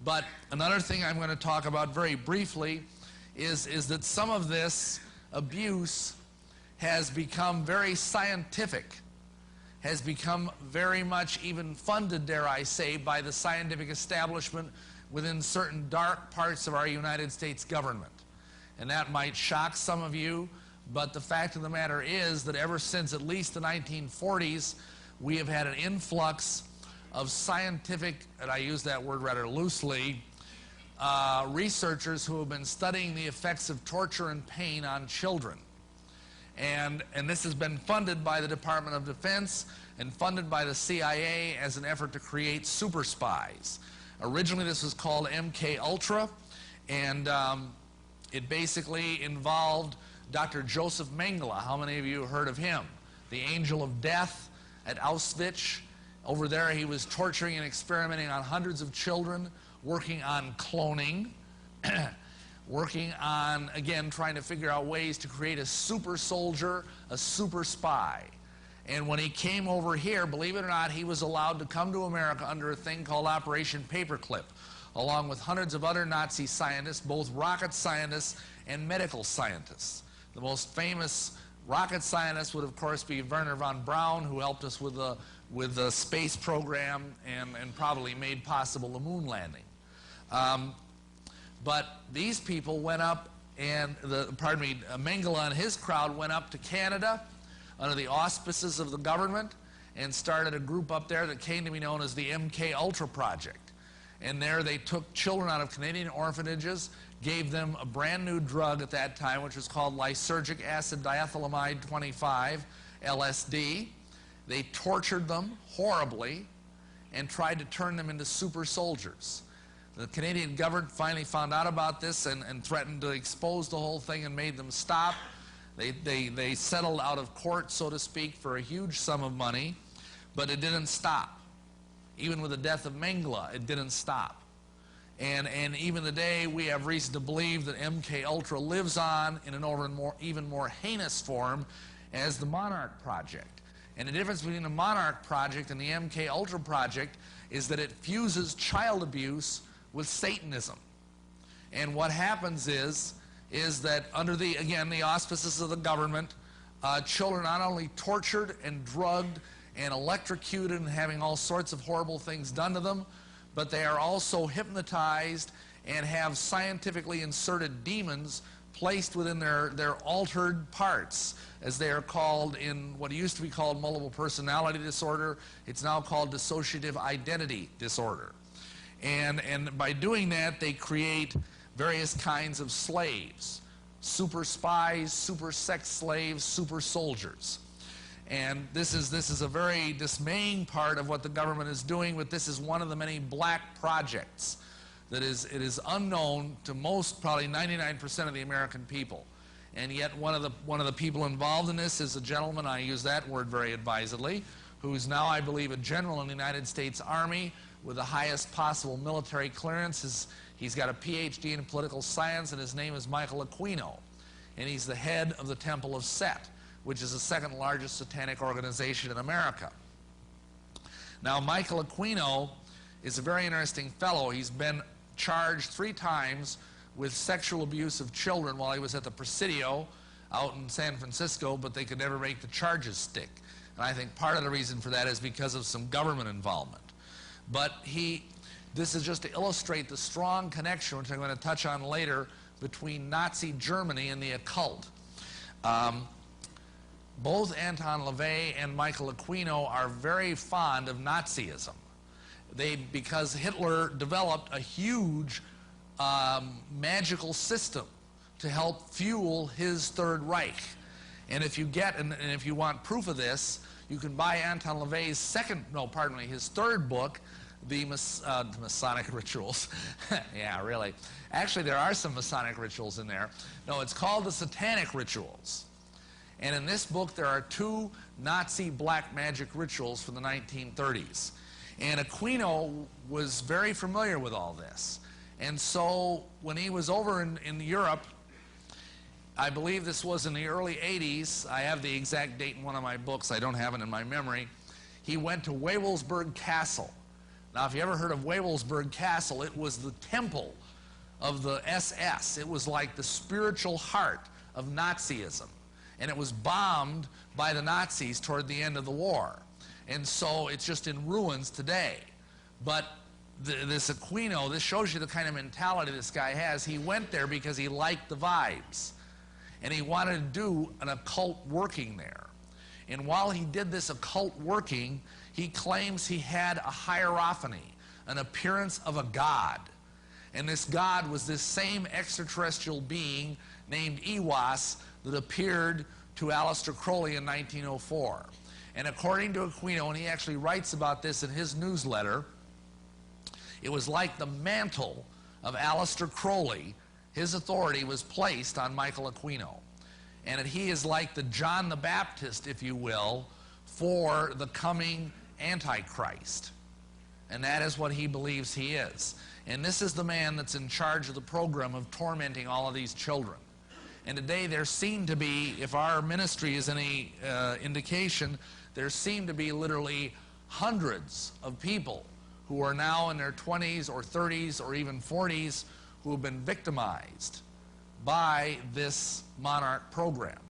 But another thing I'm going to talk about very briefly is that some of this abuse has become very scientific, has become very much even funded, dare I say, by the scientific establishment within certain dark parts of our United States government. And that might shock some of you, but the fact of the matter is that ever since at least the 1940s, we have had an influx of scientific, and I use that word rather loosely, researchers who have been studying the effects of torture and pain on children. And this has been funded by the Department of Defense and funded by the CIA as an effort to create super spies. Originally this was called Mk-Ultra, and it basically involved Dr. Joseph Mengele. How many of you have heard of him? The angel of death at Auschwitz. Over there he was torturing and experimenting on hundreds of children, working on cloning, working on, again, trying to figure out ways to create a super soldier, a super spy. And when he came over here, believe it or not, he was allowed to come to America under a thing called Operation Paperclip, along with hundreds of other Nazi scientists, both rocket scientists and medical scientists. The most famous rocket scientist would, of course, be Wernher von Braun, who helped us with the space program and probably made possible the moon landing. But these people went up, and Mengele and his crowd went up to Canada under the auspices of the government and started a group up there that came to be known as the Mk-Ultra Project. And there they took children out of Canadian orphanages, gave them a brand new drug at that time, which was called lysergic acid diethylamide 25, LSD. They tortured them horribly and tried to turn them into super soldiers. The Canadian government finally found out about this and threatened to expose the whole thing and made them stop. They settled out of court, so to speak, for a huge sum of money, but it didn't stop. Even with the death of Mengele, it didn't stop. And even today, we have reason to believe that Mk-Ultra lives on in an even more heinous form as the Monarch Project. And the difference between the Monarch Project and the Mk-Ultra Project is that it fuses child abuse with Satanism. And what happens is that under the auspices of the government, children are not only tortured and drugged and electrocuted and having all sorts of horrible things done to them, but they are also hypnotized and have scientifically inserted demons placed within their altered parts, as they are called in what used to be called multiple personality disorder. It's now called dissociative identity disorder. And by doing that, they create various kinds of slaves, super spies, super sex slaves, super soldiers. And this is a very dismaying part of what the government is doing, but this is one of the many black projects that it is unknown to most, probably 99% of the American people. And yet one of the people involved in this is a gentleman, I use that word very advisedly, who's now, I believe, a general in the United States Army with the highest possible military clearance. He's got a PhD in political science, and his name is Michael Aquino. And he's the head of the Temple of Set, which is the second largest satanic organization in America. Now, Michael Aquino is a very interesting fellow. He's been charged 3 times with sexual abuse of children while he was at the Presidio out in San Francisco, but they could never make the charges stick. And I think part of the reason for that is because of some government involvement. But this is just to illustrate the strong connection, which I'm going to touch on later, between Nazi Germany and the occult. Both Anton LaVey and Michael Aquino are very fond of Nazism. Because Hitler developed a huge magical system to help fuel his Third Reich. And if you want proof of this, you can buy Anton LaVey's his third book, the Masonic Rituals. Yeah, really. Actually, there are some Masonic rituals in there. No, it's called the Satanic Rituals. And in this book, there are 2 Nazi black magic rituals from the 1930s. And Aquino was very familiar with all this. And so when he was over in Europe, I believe this was in the early 80s, I have the exact date in one of my books, I don't have it in my memory, he went to Wewelsburg Castle, Now, if you ever heard of Wewelsburg Castle, it was the temple of the SS. It was like the spiritual heart of Nazism. And it was bombed by the Nazis toward the end of the war. And so it's just in ruins today. But this Aquino, this shows you the kind of mentality this guy has. He went there because he liked the vibes. And he wanted to do an occult working there. And while he did this occult working, he claims he had a hierophany, an appearance of a god. And this god was this same extraterrestrial being named Iwas that appeared to Aleister Crowley in 1904. And according to Aquino, and he actually writes about this in his newsletter, it was like the mantle of Aleister Crowley, his authority was placed on Michael Aquino. And that he is like the John the Baptist, if you will, for the coming Antichrist. And that is what he believes he is. And this is the man that's in charge of the program of tormenting all of these children. And today there seem to be, if our ministry is any indication, there seem to be literally hundreds of people who are now in their 20s or 30s or even 40s who have been victimized by this monarch program.